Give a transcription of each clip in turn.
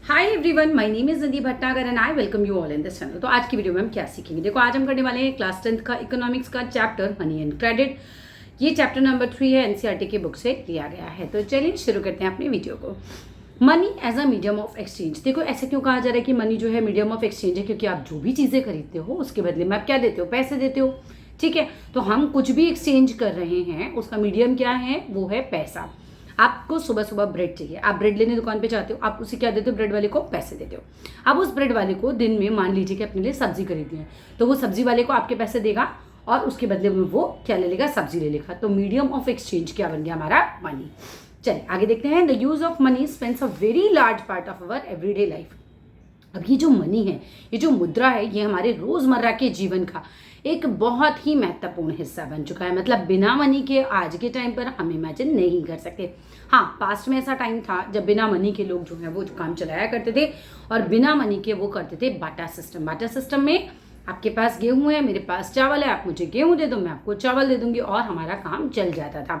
Hi everyone, my name is Nidhi Bhatnagar and I welcome you all in this channel. तो आज की video में हम क्या सीखेंगे, देखो आज हम करने वाले हैं क्लास 10th का इकोनॉमिक्स का चैप्टर मनी एंड क्रेडिट। ये चैप्टर नंबर 3 है, एनसीईआरटी की बुक से लिया गया है। तो चलिए शुरू करते हैं अपने वीडियो को। Money as a medium of exchange. देखो ऐसे क्यों कहा जा रहा है कि मनी जो है मीडियम ऑफ एक्सचेंज है, क्योंकि आप जो भी चीज़ें खरीदते हो उसके बदले में आप क्या देते हो, पैसे देते हो। ठीक है, तो हम कुछ भी एक्सचेंज कर रहे हैं उसका मीडियम क्या है, वो है पैसा। आपको सुबह सुबह ब्रेड चाहिए, आप ब्रेड लेने दुकान पे जाते हो, आप उसे क्या देते हो, ब्रेड वाले को पैसे देते हो। अब उस ब्रेड वाले को दिन में मान लीजिए कि अपने लिए सब्जी खरीदनी है, तो वो सब्जी वाले को आपके पैसे देगा और उसके बदले में वो क्या ले लेगा, सब्जी ले लेगा। तो मीडियम ऑफ एक्सचेंज क्या बन गया, हमारा मनी। चलिए आगे देखते हैं। The use of money spends a very large part of our everyday life. अब ये जो मनी है, ये जो मुद्रा है, ये हमारे रोजमर्रा के जीवन का एक बहुत ही महत्वपूर्ण हिस्सा बन चुका है। मतलब बिना मनी के आज के टाइम पर हम इमेजिन नहीं कर सकते। हाँ, पास्ट में ऐसा टाइम था जब बिना मनी के लोग जो है वो काम चलाया करते थे और बिना मनी के वो करते थे बाटा सिस्टम। बाटा सिस्टम में आपके पास गेहूं है, मेरे पास चावल है, आप मुझे गेहूं दे दो, मैं आपको चावल दे दूंगी और हमारा काम चल जाता था।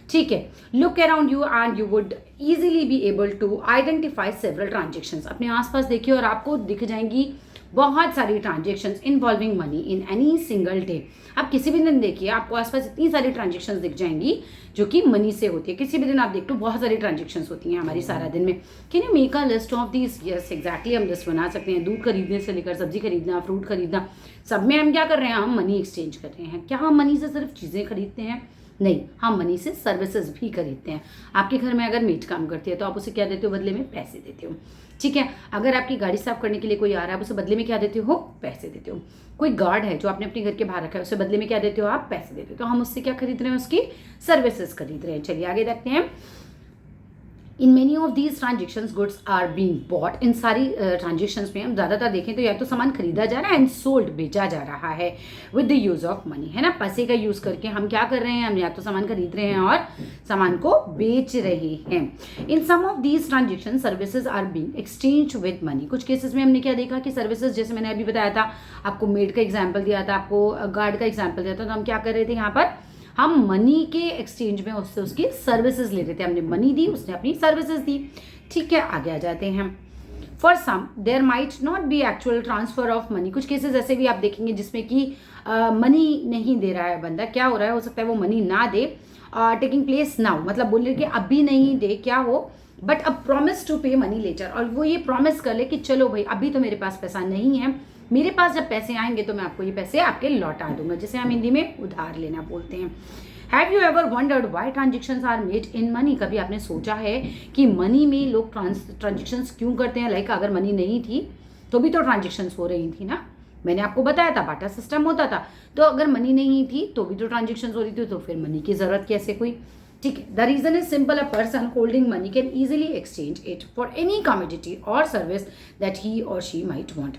ठीक है, look around you and you would easily be able to identify several transactions. अपने आसपास देखिए और आपको दिख जाएंगी बहुत सारी transactions involving money in any single day. आप किसी भी दिन देखिए, आपको आसपास इतनी सारी ट्रांजेक्शन्स दिख जाएंगी जो कि मनी से होती है। किसी भी दिन आप देख लो, बहुत सारी ट्रांजेक्शन्स होती हैं हमारी सारा दिन में। Can you make a list of these? Yes exactly, हम लिस्ट बना सकते हैं। दूध खरीदने से लेकर सब्जी खरीदना, फ्रूट खरीदना, सब में हम क्या कर रहे हैं, हम मनी एक्सचेंज कर रहे हैं। क्या हम मनी से सिर्फ चीज़ें खरीदते हैं? नहीं, हम मनी से सर्विसेज भी खरीदते हैं। आपके घर में अगर मेड काम करती है तो आप उसे क्या देते हो, बदले में पैसे देते हो। ठीक है, अगर आपकी गाड़ी साफ करने के लिए कोई आ रहा है, आप उसे बदले में क्या देते हो, पैसे देते हो। कोई गार्ड है जो आपने अपने घर के बाहर रखा है, उसे बदले में क्या देते हो, आप पैसे देते हो। तो हम उससे क्या खरीद रहे हैं, उसकी सर्विसेज खरीद रहे हैं। चलिए आगे देखते हैं। In many of these transactions goods are being bought. इन सारी ट्रांजेक्शन्स में हम ज़्यादातर देखें तो या तो सामान खरीदा जा रहा है एंड सोल्ड, बेचा जा रहा है with the use of money, है ना। पैसे का यूज़ करके हम क्या कर रहे हैं, हम या तो सामान खरीद रहे हैं और सामान को बेच रहे हैं। In some of these transaction services are being exchange with money. कुछ केसेस में हमने क्या देखा कि सर्विसेज, जैसे मैंने अभी बताया था, आपको मेड का एग्जाम्पल दिया था, आपको गार्ड का एग्जाम्पल दिया था, तो हम क्या कर रहे थे यहाँ पर, हम मनी के एक्सचेंज में उससे उसकी सर्विसेज ले रहे थे। हमने मनी दी, उसने अपनी सर्विसेज दी। ठीक है, आगे आ जाते हैं। For some there might not be actual transfer of money. कुछ केसेस ऐसे भी आप देखेंगे जिसमें कि मनी नहीं दे रहा है बंदा। क्या हो रहा है, हो सकता है वो मनी ना दे, टेकिंग प्लेस नाउ, मतलब बोल रहे कि अभी नहीं दे, क्या हो, बट अब प्रॉमिस टू पे मनी लेटर। और वो ये प्रॉमिस कर ले कि चलो भाई अभी तो मेरे पास पैसा नहीं है, मेरे पास जब पैसे आएंगे तो मैं आपको ये पैसे आपके लौटा दूंगा, जिसे हम हिंदी में उधार लेना बोलते हैं। Have you ever wondered why transactions are made in money? कभी आपने सोचा है कि मनी में लोग ट्रांजेक्शंस क्यों करते हैं? लाइक अगर मनी नहीं थी तो भी तो ट्रांजेक्शंस हो रही थी ना। मैंने आपको बताया था बाटा सिस्टम होता था, तो अगर मनी नहीं थी तो भी तो ट्रांजेक्शंस हो रही थी, तो फिर मनी की जरूरत कैसे हुई? ठीक है, the reason is simple. A person holding money can easily exchange it for any commodity or service that he or she might want.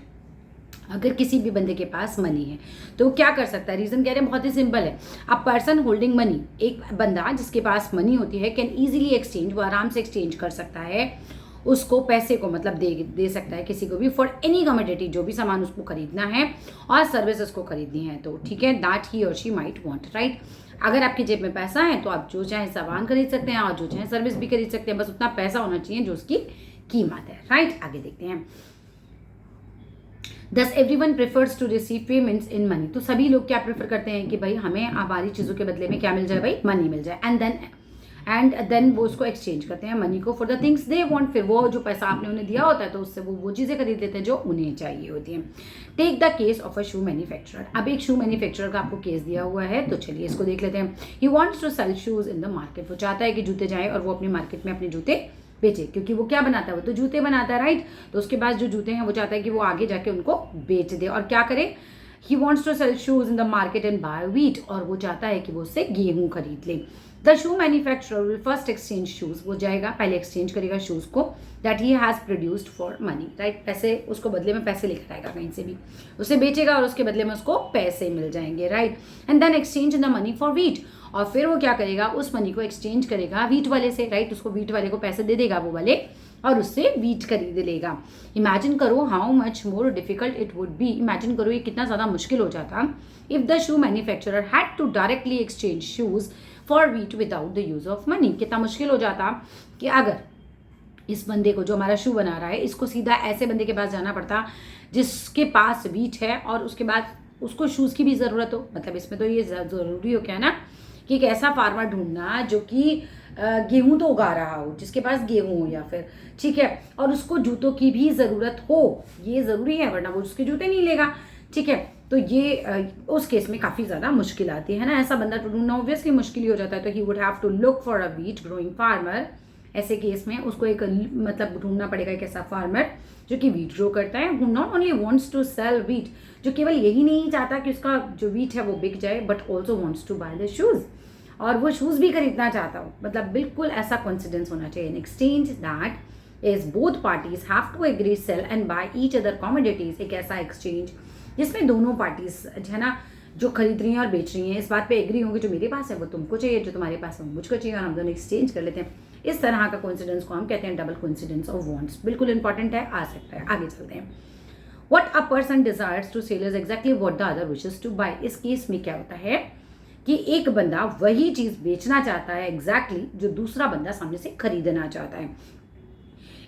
अगर किसी भी बंदे के पास मनी है तो वो क्या कर सकता है, रीजन कह रहे हैं बहुत ही सिंपल है। अब पर्सन होल्डिंग मनी, एक बंदा जिसके पास मनी होती है, कैन इजीली एक्सचेंज, वो आराम से एक्सचेंज कर सकता है उसको, पैसे को मतलब दे सकता है किसी को भी, फॉर एनी कमोडिटी, जो भी सामान उसको खरीदना है और सर्विसेज को खरीदनी है तो। ठीक है, that he or she might want, right. अगर आपकी जेब में पैसा है तो आप जो चाहे सामान खरीद सकते हैं और जो चाहे सर्विस भी खरीद सकते हैं, बस उतना पैसा होना चाहिए जो उसकी कीमत है, राइट। आगे देखते हैं। Thus everyone prefers to receive payments in money। तो सभी लोग क्या प्रेफर करते हैं कि भाई हमें हमारी चीज़ों के बदले में क्या मिल जाए, भाई मनी मिल जाए। एंड देन वो उसको एक्सचेंज करते हैं मनी को for the things they want. फिर वो जो पैसा आपने उन्हें दिया होता है तो उससे वो चीज़ें खरीद लेते हैं जो उन्हें चाहिए होती हैं। Take the case of a shoe manufacturer. अब एक शू मैन्युफैक्चरर का आपको केस दिया हुआ है, तो चलिए इसको देख लेते हैं। He wants to sell shoes in the market. वो चाहता है कि जूते जाए और वो अपनी मार्केट में अपने जूते बेचे, क्योंकि वो क्या बनाता है, वो तो जूते बनाता है, राइट। तो उसके पास जो जूते हैं वो चाहता है कि वो आगे जाके उनको बेच दे। और क्या करे, he wants to sell shoes in the market and buy wheat. और वो चाहता है कि वो उससे गेहूं खरीद ले। The shoe manufacturer will first exchange shoes. वो जाएगा पहले एक्सचेंज करेगा शूज को that he has produced for money, right. पैसे, उसको बदले में पैसे लेकर आएगा कहीं से भी, उसे बेचेगा और उसके बदले में उसको पैसे मिल जाएंगे, right. And then exchange the money for wheat. और फिर वो क्या करेगा, उस मनी को एक्सचेंज करेगा व्हीट वाले से, राइट। उसको व्हीट वाले को पैसे दे देगा वो वाले और उससे व्हीट खरीद लेगा। इमेजिन करो how much more difficult it would be. Imagine करो ये कितना ज़्यादा मुश्किल हो जाता if the shoe manufacturer had to directly exchange shoes for wheat without the use of money. कितना मुश्किल हो जाता कि अगर इस बंदे को जो हमारा शू बना रहा है, इसको सीधा ऐसे बंदे के पास जाना पड़ता जिसके पास वीट है और उसके बाद उसको शूज़ की भी ज़रूरत हो। मतलब इसमें तो ये ज़रूरी हो क्या है ना कि एक ऐसा फार्मर ढूंढना जो कि गेहूं तो उगा रहा हो, जिसके पास गेहूं हो या फिर ठीक है, और उसको जूतों की भी ज़रूरत हो, ये ज़रूरी है, वरना वो उसके जूते नहीं लेगा। ठीक है, तो ये उस केस में काफ़ी ज़्यादा मुश्किल आती है ना। ऐसा बंदा तो ढूंढना ऑब्वियसली मुश्किल ही हो जाता है। तो he would have to look for a wheat growing farmer. ऐसे केस में उसको एक मतलब ढूंढना पड़ेगा एक ऐसा फार्मर जो कि वीट ग्रो करता है, who not only wants to sell wheat, जो केवल यही नहीं चाहता कि उसका जो वीट है वो बिक जाए, but also wants to buy the shoes, और वो शूज़ भी खरीदना चाहता हो। मतलब बिल्कुल ऐसा कॉन्फिडेंस होना चाहिए। In exchange that is both parties have to agree sell and buy each other commodities. एक ऐसा एक्सचेंज जिसमें दोनों पार्टीज है ना जो खरीद रही हैं और बेच रही हैं इस बात पे एग्री होंगे, जो मेरे पास है वो तुमको चाहिए, जो तुम्हारे पास है वो मुझको चाहिए, और हम दोनों एक्सचेंज कर लेते हैं। इस तरह का कोइंसिडेंस को हम कहते हैं डबल कोइंसिडेंस ऑफ वांट्स। बिल्कुल इंपॉर्टेंट है, आ सकता है। आगे चलते हैं। What a person desires to sell is exactly what the other wishes to buy. इस केस में क्या होता है कि एक बंदा वही चीज बेचना चाहता है एग्जैक्टली जो दूसरा बंदा सामने से खरीदना चाहता है।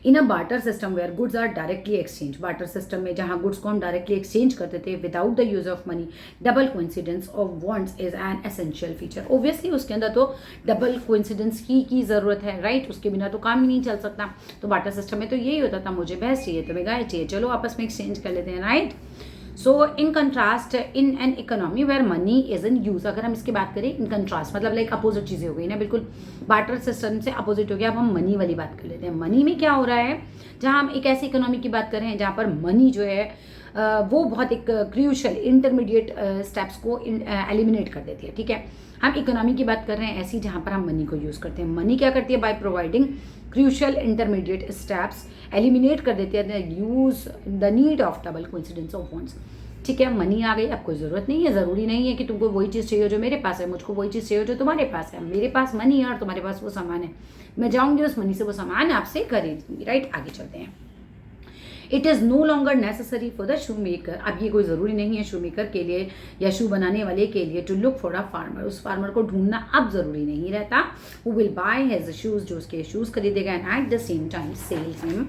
In a barter system where goods are directly exchange. Barter system में जहां गुड्स को हम डायरेक्टली एक्सचेंज करते थे without the use of money, double coincidence of wants is an essential feature. Obviously उसके अंदर तो डबल कोइंसिडेंस की जरूरत है, राइट। उसके बिना तो काम ही नहीं चल सकता। तो बार्टर सिस्टम में तो यही होता था, मुझे भैंस चाहिए तुम्हें गाय चाहिए, चलो आपस में एक्सचेंज कर लेते हैं, right. So in contrast in an economy where money is in use, अगर हम इसकी बात करें इन कंट्रास्ट मतलब लाइक अपोजिट चीजें हो गई ना, बिल्कुल बार्टर सिस्टम से अपोजिट हो गया। अब हम मनी वाली बात कर लेते हैं। मनी में क्या हो रहा है, जहां हम एक ऐसी इकोनॉमी की बात कर रहे हैं जहां पर मनी जो है वो बहुत एक क्रूशल इंटरमीडिएट स्टेप्स को एलिमिनेट कर देती है। ठीक है, हम इकोनॉमी की बात कर रहे हैं ऐसी जहां पर हम मनी को यूज करते हैं। मनी क्या करती है, by providing crucial intermediate steps eliminate कर देते हैं use the need of double coincidence of wants. ठीक है, मनी आ गई, अब कोई ज़रूरत नहीं है, ज़रूरी नहीं है कि तुमको वही चीज़ चाहिए जो मेरे पास है, मुझको वही चीज़ चाहिए जो तुम्हारे पास है। मेरे पास मनी है और तुम्हारे पास वो सामान है, मैं जाऊंगी उस मनी से वो सामान आपसे खरीदूंगी, राइट। आगे चलते हैं। It is no longer necessary for the shoe maker. अब ये कोई ज़रूरी नहीं है शू मेकर के लिए या शू बनाने वाले के लिए to look for a farmer. उस फार्मर को ढूंढना अब ज़रूरी नहीं रहता। Who will buy his shoes, जो उसके शूज़ खरीदेगा, and at the same time sell him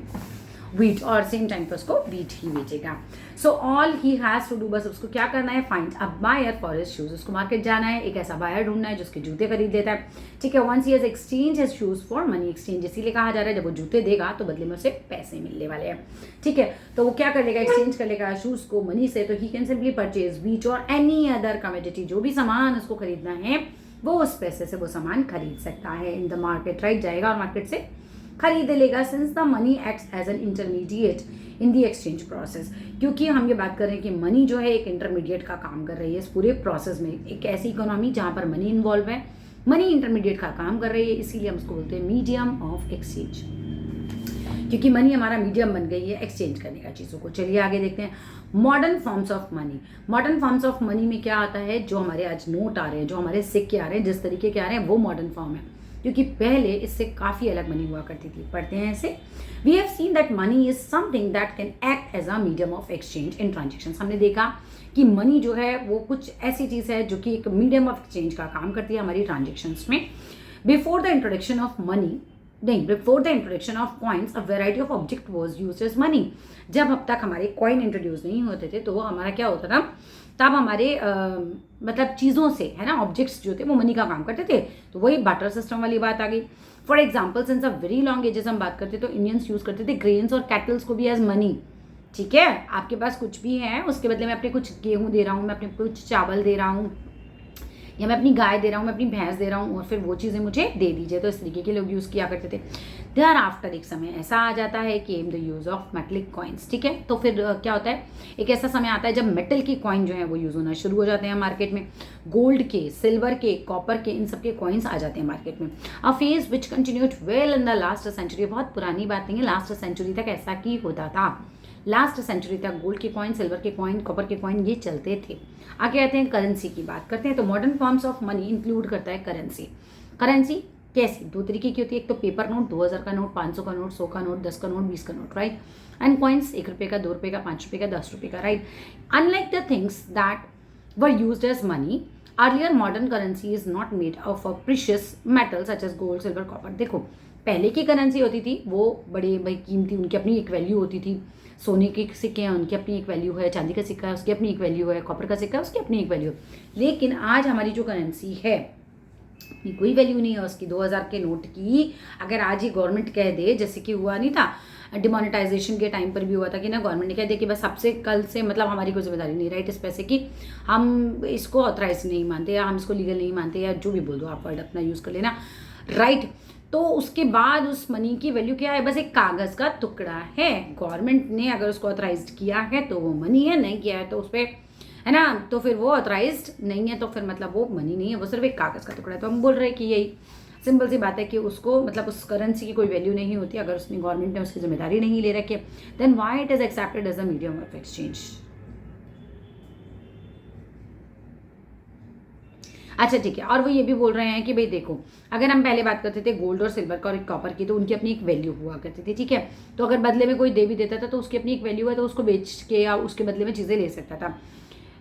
wheat, और सेम टाइम पर उसको वीट ही बेचेगा। So all he has to do, बस उसको क्या करना है, find a buyer for his shoes. उसको मार्केट जाना है, एक ऐसा बायर ढूंढना है जो उसके जूते खरीद लेता है। ठीक है, once he has exchange his shoes for money. Exchange इसीलिए कहा जा रहा है जब वो जूते देगा तो बदले में उसे पैसे मिलने वाले हैं। ठीक है, तो वो क्या कर लेगा, एक्सचेंज कर लेगा शूज को मनी से। तो he can simply purchase wheat और एनी अदर कमोडिटी, जो भी सामान उसको खरीदना है वो उस पैसे से वो सामान खरीद सकता है इन द मार्केट, राइट। जाएगा और मार्केट से खरीद लेगा। Since the money acts as an intermediate in the exchange process, क्योंकि हम ये बात कर रहे हैं कि मनी जो है एक इंटरमीडिएट का काम कर रही है इस पूरे प्रोसेस में। एक ऐसी इकोनॉमी जहां पर मनी इन्वॉल्व है, मनी इंटरमीडिएट का काम कर रही है, इसीलिए हम उसको बोलते हैं मीडियम ऑफ एक्सचेंज, क्योंकि मनी हमारा मीडियम बन गई है एक्सचेंज करने का चीज़ों को। चलिए आगे देखते हैं। Modern forms of money. Modern forms of money में क्या आता है, जो हमारे आज नोट आ रहे हैं, जो हमारे सिक्के आ रहे हैं, जिस तरीके के आ रहे हैं वो मॉडर्न फॉर्म है, क्योंकि पहले इससे काफ़ी अलग मनी हुआ करती थी। पढ़ते हैं इसे। We have seen that money is something that can act as a medium of exchange in transaction. हमने देखा कि मनी जो है वो कुछ ऐसी चीज़ है जो कि एक मीडियम ऑफ एक्सचेंज का काम करती है हमारी ट्रांजेक्शन्स में। Before the introduction of money, नहीं, before the introduction of coins a variety of object was use as money. जब अब तक हमारे कॉइन इंट्रोड्यूस नहीं होते थे तो हमारा क्या होता था, तब हमारे मतलब चीज़ों से है ना, ऑब्जेक्ट्स जो थे वो मनी का काम करते थे। तो वही बार्टर सिस्टम वाली बात आ गई। For example since a very long ages हम बात करते तो इंडियंस यूज करते थे ग्रेन्स और कैटल्स को भी एज मनी। ठीक है, आपके पास कुछ भी है उसके बदले में अपने कुछ गेहूँ दे रहा हूँ, मैं अपने कुछ चावल दे रहा हूँ, या मैं अपनी गाय दे रहा हूँ, मैं अपनी भैंस दे रहा हूँ, और फिर वो चीज़ें मुझे दे दीजिए। तो इस तरीके के लोग यूज़ किया करते थे। देयर आफ्टर एक समय ऐसा आ जाता है came the use of metallic coins. ठीक है, तो फिर क्या होता है, एक ऐसा समय आता है जब मेटल के कॉइन जो है वो यूज़ होना शुरू हो जाते हैं मार्केट में। गोल्ड के, सिल्वर के, कॉपर के, इन सब के कॉइन्स आ जाते हैं मार्केट में। A phase which continued well in the last century. बहुत पुरानी बात नहीं है, लास्ट सेंचुरी तक ऐसा की होता था। लास्ट सेंचुरी तक गोल्ड के कॉइन, सिल्वर के कॉइन, कॉपर के कॉइन ये चलते थे। आगे आते हैं करेंसी की बात करते हैं। तो modern forms of money include करता है करेंसी। करेंसी कैसी, दो तरीके की होती है, एक तो पेपर नोट, 2000 का नोट, 500 का नोट, 100 का नोट, 10 का नोट, 20 का नोट, राइट। एंड कॉइन्स 1 रुपये का, 2 रुपये का, 5 रुपये का, 10 रुपये का, right. Unlike the things that were used as money, earlier modern currency is not made of a precious metal such as gold, silver, copper. देखो पहले की करेंसी होती थी वो बड़े भाई कीमती, उनकी अपनी एक वैल्यू होती थी। सोने के सिक्के हैं उनकी अपनी एक वैल्यू है, चांदी का सिक्का है उसकी अपनी एक वैल्यू है, कॉपर का सिक्का है उसकी अपनी एक वैल्यू है। लेकिन आज हमारी जो करेंसी है अपनी कोई वैल्यू नहीं है उसकी। 2000 के नोट की अगर आज ही गवर्नमेंट कह दे, जैसे कि हुआ नहीं था डिमोनेटाइजेशन के टाइम पर भी हुआ था कि ना, गवर्नमेंट ने कह दिया कि बस सबसे कल से मतलब हमारी कोई जिम्मेदारी नहीं, राइट, इस पैसे की, हम इसको ऑथराइज नहीं मानते या हम इसको लीगल नहीं मानते या जो भी बोल दो आप वर्ड अपना यूज़ कर लेना, राइट। तो उसके बाद उस मनी की वैल्यू क्या है? बस एक कागज़ का टुकड़ा है। गवर्नमेंट ने अगर उसको ऑथराइज किया है तो वो मनी है, नहीं किया है तो उस पर, है ना, तो फिर वो ऑथराइज्ड नहीं है, तो फिर मतलब वो मनी नहीं है, वो सिर्फ एक कागज़ का टुकड़ा है। तो हम बोल रहे हैं कि यही सिंपल सी बात है कि उसको मतलब उस करेंसी की कोई वैल्यू नहीं होती अगर उसने गवर्नमेंट ने उसकी जिम्मेदारी नहीं ले रखी है। Then why it is accepted as a medium of exchange. अच्छा ठीक है, और वो ये भी बोल रहे हैं कि भाई देखो, अगर हम पहले बात करते थे गोल्ड और सिल्वर का और एक कॉपर की, तो उनकी अपनी एक वैल्यू हुआ करती थी, ठीक है। तो अगर बदले में कोई दे भी देता था तो उसकी अपनी एक वैल्यू है, तो उसको बेच के या उसके बदले में चीज़ें ले सकता था।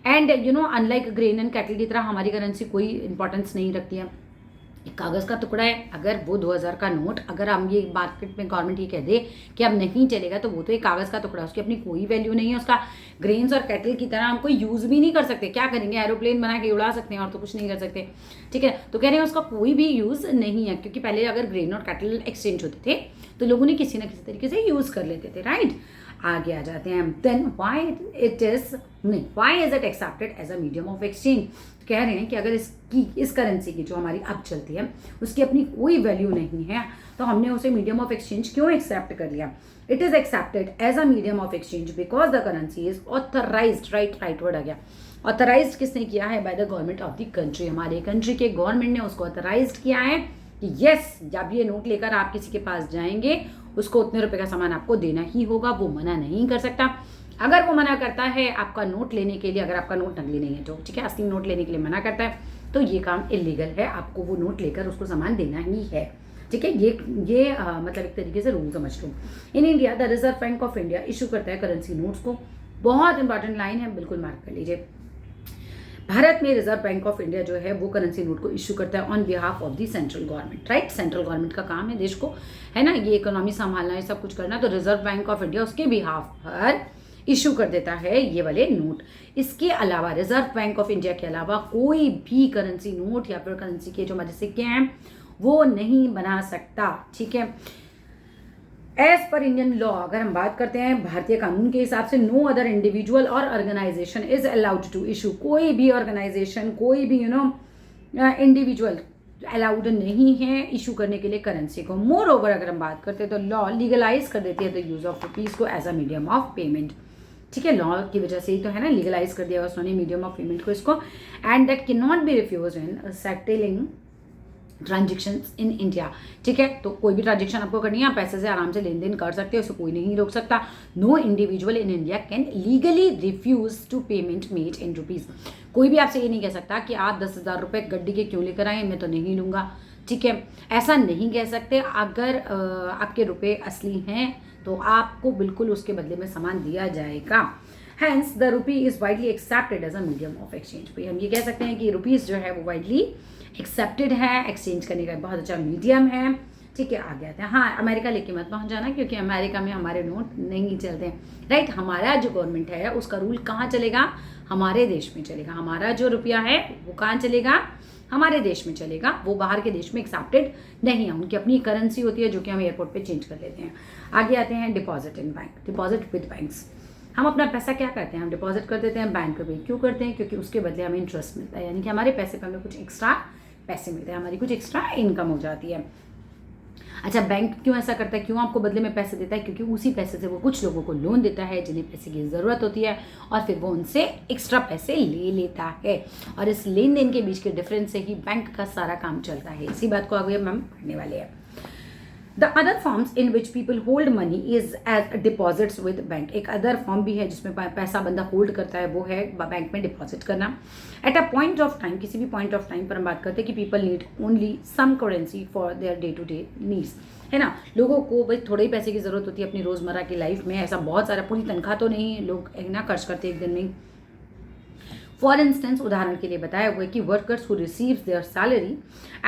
And you know unlike grain and cattle की तरह हमारी करेंसी कोई इंपॉर्टेंस नहीं रखती है, एक कागज़ का टुकड़ा है। अगर वो 2000 का नोट, अगर हम ये मार्केट में गवर्नमेंट ये कह दे कि अब नहीं चलेगा, तो वो तो एक कागज़ का टुकड़ा, उसकी अपनी कोई वैल्यू नहीं है। उसका ग्रेन्स और कैटल की तरह हम कोई यूज़ भी नहीं कर सकते। क्या करेंगे? एरोप्लेन बना के उड़ा सकते हैं और तो कुछ नहीं कर सकते, ठीक है। तो कह रहे हैं उसका कोई भी यूज़ नहीं है, क्योंकि पहले अगर ग्रेन और कैटल एक्सचेंज होते थे तो लोगों ने किसी न किसी तरीके से यूज़ कर लेते थे, राइट। आगे आ जाते हैं। Then why is it accepted as a medium of exchange. कह रहे हैं कि अगर इस करेंसी की जो हमारी अब चलती है उसकी अपनी कोई वैल्यू नहीं है, तो हमने उसे मीडियम ऑफ एक्सचेंज क्यों एक्सेप्ट कर लिया? It is accepted as a medium of exchange because the currency is authorised, right word आ गया। ऑथराइज्ड किसने किया है? By the government of the country. हमारे कंट्री के गवर्नमेंट ने उसको ऑथराइज्ड किया है कि यस, जब ये नोट लेकर आप किसी के पास जाएंगे उसको उतने रुपए का सामान आपको देना ही होगा, वो मना नहीं कर सकता। अगर वो मना करता है आपका नोट लेने के लिए, अगर आपका नोट नकली नहीं है तो, ठीक है, असली नोट लेने के लिए मना करता है, तो ये काम इलीगल है, आपको वो नोट लेकर उसको सामान देना ही है, ठीक है। ये मतलब एक तरीके से रूल समझ लो। In India the Reserve Bank of India issue करता है करेंसी नोट्स को। बहुत इंपॉर्टेंट लाइन है, बिल्कुल मार्क कर लीजिए। भारत में रिजर्व बैंक ऑफ इंडिया जो है वो करेंसी नोट को इशू करता है on behalf of the central government, right. Central government का काम है देश को, है ना, ये इकोनॉमी संभालना है, सब कुछ करना, तो रिजर्व बैंक ऑफ इंडिया उसके बिहाफ पर इशू कर देता है ये वाले नोट। इसके अलावा रिजर्व बैंक ऑफ इंडिया के अलावा कोई भी करेंसी नोट या फिर करेंसी के जो हमारे सिक्के हैं वो नहीं बना सकता, ठीक है। एज पर इंडियन लॉ अगर हम बात करते हैं भारतीय कानून के हिसाब से, no other individual or organisation is allowed to issue. कोई भी ऑर्गेनाइजेशन, कोई भी इंडिविजुअल अलाउड नहीं है इशू करने के लिए करेंसी को। मोर ओवर अगर हम बात करते हैं तो लॉ लीगलाइज कर देती है द यूज ऑफ रुपीज को as a medium of payment, ठीक है। लॉ की वजह से ही तो है ना, लीगलाइज कर दिया उसने मीडियम ऑफ पेमेंट को इसको। And that can not be refuge in settling transactions in India, ठीक है। तो कोई भी ट्रांजेक्शन आपको करनी है, आप पैसे से आराम से लेन देन कर सकते हो, उसे कोई नहीं रोक सकता। No individual in India can legally refuse to payment made in rupees. कोई भी आपसे ये नहीं कह सकता कि आप 10,000 रुपये गड्डी के क्यों लेकर आए, मैं तो नहीं लूँगा, ठीक है, ऐसा नहीं कह सकते। अगर आपके रुपये असली हैं तो आपको बिल्कुल उसके बदले में सामान दिया जाएगा। Hence the rupee is widely accepted as a medium of exchange. भाई हम ये कह सकते हैं कि रुपीज़ जो है वो वाइडली एक्सेप्टेड है, एक्सचेंज करने का बहुत अच्छा मीडियम है, ठीक है। आगे आते हैं। हाँ, अमेरिका लेके मत पहुंच जाना, क्योंकि अमेरिका में हमारे नोट नहीं चलते हैं, राइट। हमारा जो गवर्नमेंट है उसका रूल कहाँ चलेगा? हमारे देश में चलेगा। हमारा जो रुपया है वो कहाँ चलेगा? हमारे देश में चलेगा, वो बाहर के देश में एक्सेप्टेड नहीं है। उनकी अपनी करेंसी होती है जो कि हम एयरपोर्ट पे चेंज कर लेते हैं। आगे आते हैं deposit in bank, deposit with banks. हम अपना पैसा क्या करते हैं? हम डिपॉजिट कर देते हैं बैंक में। क्यों करते हैं? क्योंकि उसके बदले हमें इंटरेस्ट मिलता है, यानी कि हमारे पैसे पर हमें कुछ एक्स्ट्रा पैसे मिलते हैं, हमारी कुछ एक्स्ट्रा इनकम हो जाती है। अच्छा, बैंक क्यों ऐसा करता है, क्यों आपको बदले में पैसे देता है? क्योंकि उसी पैसे से वो कुछ लोगों को लोन देता है जिन्हें पैसे की ज़रूरत होती है, और फिर वो उनसे एक्स्ट्रा पैसे ले लेता है, और इस लेन देन के बीच के डिफरेंस से ही बैंक का सारा काम चलता है। इसी बात को आगे हम पढ़ने वाले हैं। The other forms in which people hold money is as deposits with bank. एक अदर फॉर्म भी है जिसमें पैसा बंदा होल्ड करता है, वो है बैंक में डिपॉजिट करना। At a point of time, किसी भी पॉइंट ऑफ टाइम पर हम बात करते हैं कि people need only some currency for their day to day needs, है ना। लोगों को भाई थोड़े ही पैसे की जरूरत होती है अपनी रोजमर्रा की लाइफ में, ऐसा बहुत सारा, पूरी तनख्वाह तो नहीं लोग है ना खर्च करते एक दिन में। फॉर इंस्टेंस उदाहरण के लिए बताया हुआ है कि workers who receive there salary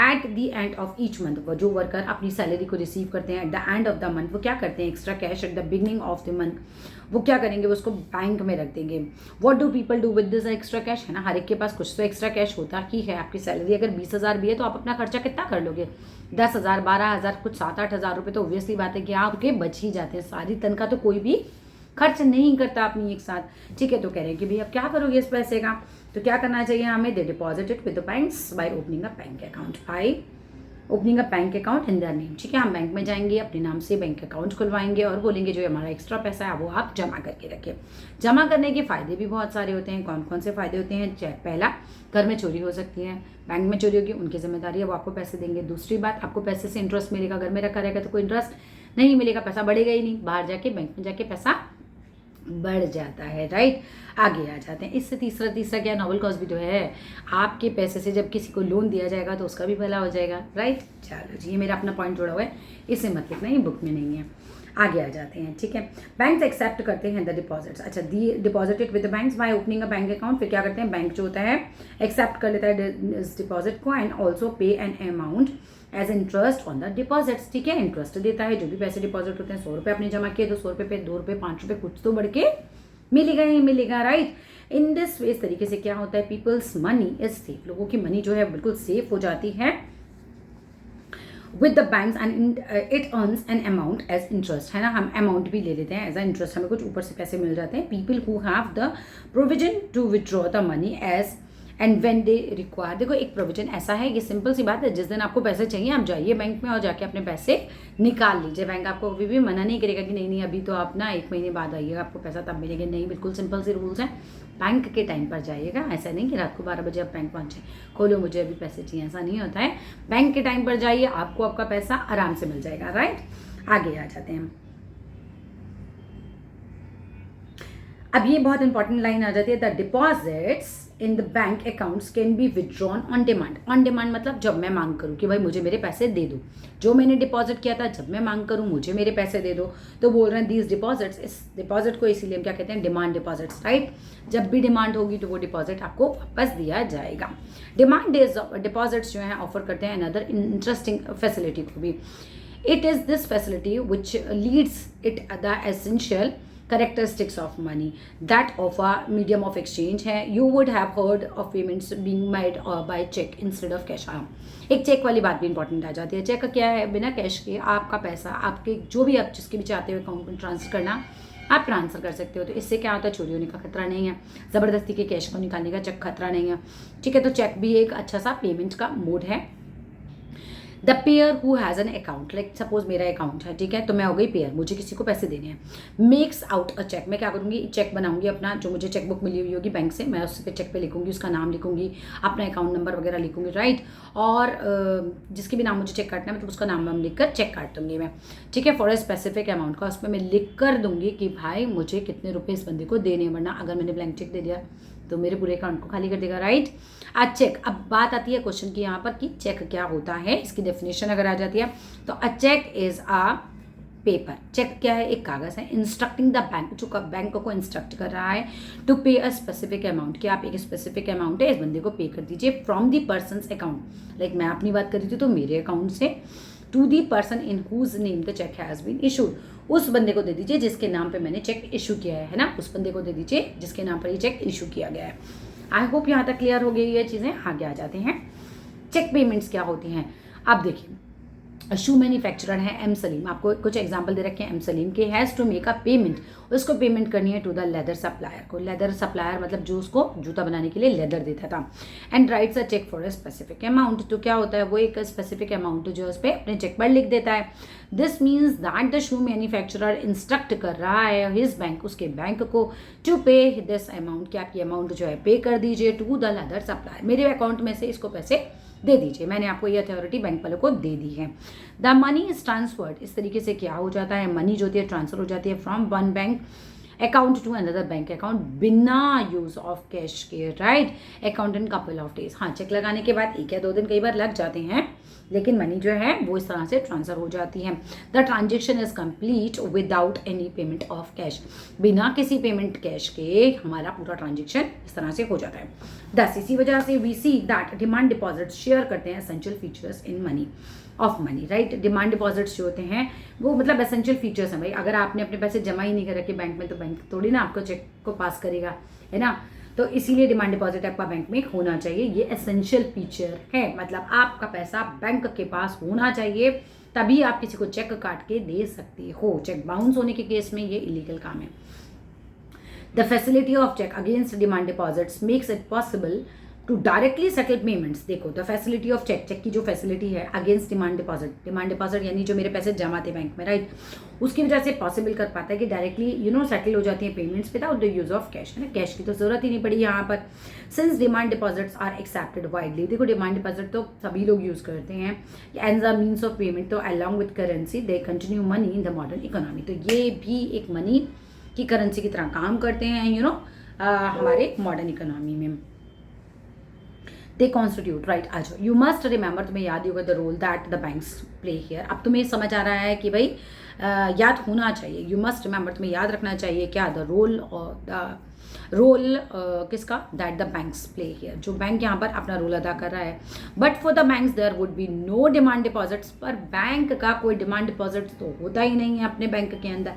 eight the end of each month, वो जो वर्कर अपनी सैलरी को रिसीव करते हैं eight the end of the month, वो क्या करते हैं, extra cash at the beginning of the month वो क्या करेंगे, वो उसको बैंक में रख देंगे। What do people do with this extra cash, है ना, हर एक के पास कुछ तो एक्स्ट्रा कैश होता ही है। आपकी सैलरी अगर 20,000 भी है तो आप अपना खर्चा कितना कर लोगे, 10,000, 12,000, कुछ 7-8 हज़ार रुपये तो ऑब्वियसली बात है कि आपके बच ही जाते हैं। सारी तनख्वाह तो कोई भी खर्च नहीं करता अपनी एक साथ, ठीक है। तो कह रहे हैं कि भाई अब क्या करोगे इस पैसे का, तो क्या करना चाहिए हमें, they deposit it with the banks by opening a bank account, by opening a bank account in their name, ठीक है। हम बैंक में जाएंगे, अपने नाम से बैंक अकाउंट खुलवाएंगे और बोलेंगे जो हमारा एक्स्ट्रा पैसा है वो आप जमा करके रखिए। जमा करने के फ़ायदे भी बहुत सारे होते हैं। कौन कौन से फ़ायदे होते हैं, पहला, घर में चोरी हो सकती है, बैंक में चोरी होगी, उनकी जिम्मेदारी है, वो आपको पैसे देंगे। दूसरी बात, आपको पैसे से इंटरेस्ट मिलेगा, घर में रखा रहेगा तो कोई इंटरेस्ट नहीं मिलेगा, पैसा बढ़ेगा ही नहीं, बाहर जाके बैंक में जाके पैसा बढ़ जाता है, राइट। आगे आ जाते हैं, इससे तीसरा क्या, नोबल कॉज भी तो है, आपके पैसे से जब किसी को लोन दिया जाएगा तो उसका भी भला हो जाएगा, राइट। चलो जी, ये मेरा अपना पॉइंट जोड़ा हुआ है, इससे मत लिखना, ये बुक में नहीं है। आगे आ जाते हैं, ठीक है। बैंक्स एक्सेप्ट करते हैं द डिपॉजिट्स, अच्छा, the deposited with the banks by opening a bank account, फिर क्या करते हैं, बैंक जो होता है एक्सेप्ट कर लेता है इस डिपॉजिट को and also pay an amount as interest on the deposits, ठीक है। इंटरेस्ट देता है, जो भी पैसे डिपॉजिट होते हैं, 100 रुपये आपने जमा किए तो 100 रुपये पे 2 रुपये 5 रुपये कुछ तो बढ़ के मिलेगा ही मिलेगा, राइट। इन दिस वे, इस तरीके से क्या होता है, पीपल्स मनी इज सेफ, लोगों की मनी जो है बिल्कुल सेफ हो जाती है with the banks and it earns an amount as interest, है ना, हम अमाउंट भी ले लेते हैं एज अ इंटरेस्ट, हमें कुछ ऊपर से पैसे मिल जाते हैं। People who have the provision to withdraw the money as and when they require, देखो एक प्रोविजन ऐसा है, ये सिंपल सी बात है, जिस दिन आपको पैसे चाहिए आप जाइए बैंक में और जाके अपने पैसे निकाल लीजिए। बैंक आपको कभी भी मना नहीं करेगा कि नहीं अभी तो आप ना 1 महीने बाद आइएगा आपको पैसा तब मिलेगा, नहीं, बिल्कुल सिंपल सी रूल्स हैं। बैंक के टाइम पर जाइएगा, ऐसा नहीं कि रात को 12 बजे आप बैंक पहुँचे, खोलो मुझे अभी पैसे चाहिए, ऐसा नहीं होता है। बैंक के टाइम पर जाइए, आपको आपका पैसा आराम से मिल जाएगा, राइट। आगे आ जाते हैं, अब ये बहुत इंपॉर्टेंट लाइन आ जाती है, the deposits in the bank accounts can be withdrawn on demand. On demand मतलब जब मैं मांग करूं कि भाई मुझे मेरे पैसे दे दो, जो मैंने डिपॉजिट किया था जब मैं मांग करूं मुझे मेरे पैसे दे दो, तो बोल रहे हैं दीज डिपॉजिट्स, इस डिपॉजिट को इसीलिए हम क्या कहते हैं, डिमांड डिपॉजिट्स, राइट। जब भी डिमांड होगी तो वो डिपॉजिट आपको वापस दिया जाएगा। डिमांड डिपॉजिट्स जो है ऑफर करते हैं अनदर इंटरेस्टिंग फैसिलिटी को भी। It is this facility which leads it the essential characteristics of money that of a medium of exchange है। You would have heard of payments being made by check instead of cash। एक check वाली बात भी important आ जाती है। Check का क्या है, बिना कैश के आपका पैसा आपके जो भी आप जिसके भी चाहते हो अकाउंट में ट्रांसफर करना आप ट्रांसफर कर सकते हो, तो इससे क्या होता है, चोरी होने का खतरा नहीं है, ज़बरदस्ती के कैश को निकालने का चेक खतरा नहीं है, ठीक है। तो चेक भी एक अच्छा सा पेमेंट का मोड है। The pair who has an account, like suppose मेरा अकाउंट है, ठीक है, तो मैं हो गई पेयर, मुझे किसी को पैसे देने हैं, मेक्स आउट अ चेक, मैं क्या करूँगी, चेक बनाऊंगी अपना, जो मुझे चेक बुक मिली हुई होगी बैंक से, मैं उस पे चेक पे लिखूंगी, उसका नाम लिखूंगी, अपना अकाउंट नंबर वगैरह लिखूंगी, राइट। और जिसके भी नाम मुझे चेक काटना है तो उसका नाम लिख कर चेक काट दूंगी मैं, ठीक है, फॉर ए स्पेसिफिक अमाउंट का, उस पर मैं लिख कर दूंगी कि भाई मुझे कितने रुपये इस बंदे को देने, वरना अगर मैंने ब्लैंक चेक दे दिया तो मेरे पूरे अकाउंट को खाली कर देगा, राइट। आज चेक, अब बात आती है क्वेश्चन की यहाँ पर कि चेक क्या होता है, इसकी डेफिनेशन अगर आ जाती है तो a cheque is a paper, cheque क्या है, एक कागज़ है, इंस्ट्रक्टिंग द बैंक, जो बैंक को इंस्ट्रक्ट कर रहा है टू पे अ स्पेसिफिक अमाउंट, कि आप एक स्पेसिफिक अमाउंट है इस बंदे को पे कर दीजिए from the persons account, like मैं अपनी बात कर रही थी तो मेरे अकाउंट से, to the person in whose name the cheque has been issued, उस बंदे को दे दीजिए जिसके नाम पे मैंने चेक इशू किया है ना, उस बंदे को दे दीजिए जिसके नाम पर ये चेक इशू किया गया है। आई होप यहाँ तक क्लियर हो गई ये चीज़ें। आगे आ जाते हैं, चेक पेमेंट्स क्या होती हैं। अब देखिए, शू मैन्युफैक्चरर है एम सलीम, आपको कुछ एग्जांपल दे रखे हैं एम सलीम के, has to make a payment, उसको पेमेंट करनी है टू द लेदर सप्लायर को, लेदर सप्लायर मतलब जो उसको जूता बनाने के लिए लेदर देता था, and writes a cheque for a specific amount, तो क्या होता है, वो एक स्पेसिफिक अमाउंट जो उस पर अपने चेक पर लिख देता है। This means that the shoe manufacturer instruct कर रहा है हिज बैंक, उसके बैंक को, टू पे दिस अमाउंट, कि आपकी अमाउंट जो है पे कर दीजिए टू द लेदर सप्लायर, मेरे अकाउंट में से इसको पैसे दे दीजिए, मैंने आपको ये अथॉरिटी बैंक वालों को दे दी है। द मनी इज ट्रांसफर्ड, इस तरीके से क्या हो जाता है, मनी जो होती है ट्रांसफर हो जाती है from one bank account to another bank account बिना यूज ऑफ कैश के, right. Account in couple of days, हाँ चेक लगाने के बाद 1 या 2 दिन कई बार लग जाते हैं, लेकिन मनी जो है वो इस तरह से ट्रांसफर हो जाती है। The transaction is complete without any payment of cash, बिना किसी पेमेंट कैश के हमारा पूरा ट्रांजेक्शन इस तरह से हो जाता है। 10 इसी वजह से we see that demand deposit share करते हैं essential features in money of money, right. Demand deposits जो होते हैं वो मतलब एसेंशियल फीचर्स हैं भाई। अगर आपने अपने पैसे जमा ही नहीं कर रखे बैंक में तो बैंक थोड़ी ना आपको चेक को पास करेगा, है ना। तो इसीलिए डिमांड डिपॉजिट आपका बैंक में होना चाहिए, ये एसेंशियल फीचर है। मतलब आपका पैसा बैंक के पास होना चाहिए, तभी आप किसी को चेक काट के दे सकते हो। चेक बाउंस होने के केस में ये इलीगल काम है। The facility of cheque against demand deposits makes it possible to directly settle payments. देखो the facility of cheque, cheque की जो फैसिलिटी है अगेंस्ट डिमांड डिपॉजिट यानी जो मेरे पैसे जमा थे बैंक में, राइट, उसकी वजह से पॉसिबल कर पाता है कि डायरेक्टली सेटल हो जाती है payments without the use of cash, है ना। कैश की तो जरूरत ही नहीं पड़ी यहाँ पर। Since demand deposits are accepted widely, देखो डिमांड डिपॉजिट तो सभी लोग यूज करते हैं as a means of payment, तो along with currency they continue money in the modern economy. तो ये भी एक मनी की करेंसी की तरह काम करते हैं हमारे मॉडर्न इकोनॉमी में। They constitute, right. आ जाओ, यू मस्ट रिमेंबर, तुम्हें याद ही होगा the role that the banks play here. अब तुम्हें समझ आ रहा है कि भाई याद होना चाहिए, यू मस्ट रिमेंबर, तुम्हें याद रखना चाहिए क्या, द रोल किसका, that the banks play here, जो बैंक यहाँ पर अपना रोल अदा कर रहा है। But for the banks there would be no demand deposits, पर बैंक का कोई डिमांड डिपॉजिट तो होता ही नहीं है अपने बैंक के अंदर।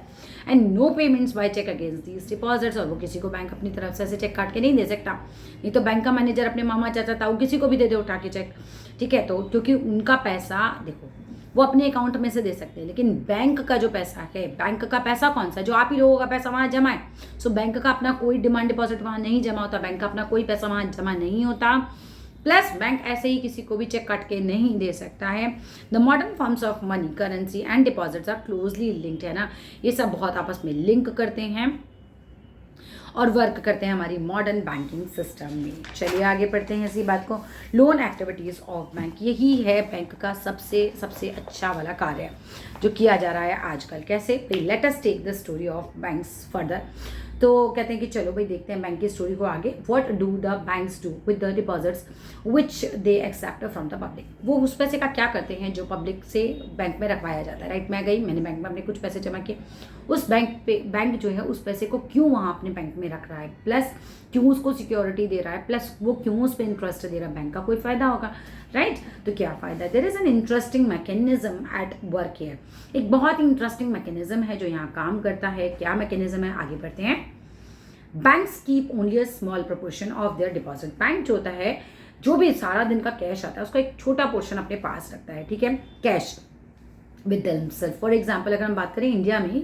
And no payments by cheque against these deposits, और वो किसी को बैंक अपनी तरफ से ऐसे चेक काट के नहीं दे सकता। नहीं तो बैंक का मैनेजर अपने मामा चाचा ताऊ किसी को भी दे दे उठा के चेक, ठीक है। तो क्योंकि उनका पैसा देखो वो अपने अकाउंट में से दे सकते हैं, लेकिन बैंक का जो पैसा है, बैंक का पैसा कौन सा, जो आप ही लोगों का पैसा वहाँ जमा है। सो बैंक का अपना कोई डिमांड डिपॉजिट वहाँ नहीं जमा होता, बैंक का अपना कोई पैसा वहाँ जमा नहीं होता। प्लस बैंक ऐसे ही किसी को भी चेक काट के नहीं दे सकता है। The modern forms of money, currency and deposits are closely linked, है ना। ये सब बहुत आपस में लिंक करते हैं और वर्क करते हैं हमारी मॉडर्न बैंकिंग सिस्टम में। चलिए आगे पढ़ते हैं इसी बात को। लोन एक्टिविटीज़ ऑफ बैंक, यही है बैंक का सबसे अच्छा वाला कार्य जो किया जा रहा है आजकल। कैसे, let us take the story of banks further. तो कहते हैं कि चलो भाई देखते हैं बैंक की स्टोरी को आगे। What do the banks do with the deposits which they accept from the public, वो उस पैसे का क्या करते हैं जो पब्लिक से बैंक में रखवाया जाता है, राइट। मैं गई, मैंने बैंक में अपने कुछ पैसे जमा किए, उस बैंक जो है उस पैसे को क्यों वहाँ अपने बैंक में रख रहा है, प्लस क्यों उसको सिक्योरिटी दे रहा है, प्लस वो क्यों उस पर इंटरेस्ट दे रहा है, बैंक का कोई फायदा होगा, राइट। तो क्या फायदा है, there is an interesting mechanism at work here, एक बहुत इंटरेस्टिंग मैकेनिज्म है जो यहाँ काम करता है। क्या मैकेनिज्म है, आगे बढ़ते हैं। Banks keep only a small proportion of their deposit, bank जो होता है जो भी सारा दिन का कैश आता है उसका एक छोटा पोर्शन अपने पास रखता है, ठीक है, cash with themselves. For example अगर हम बात करें इंडिया में,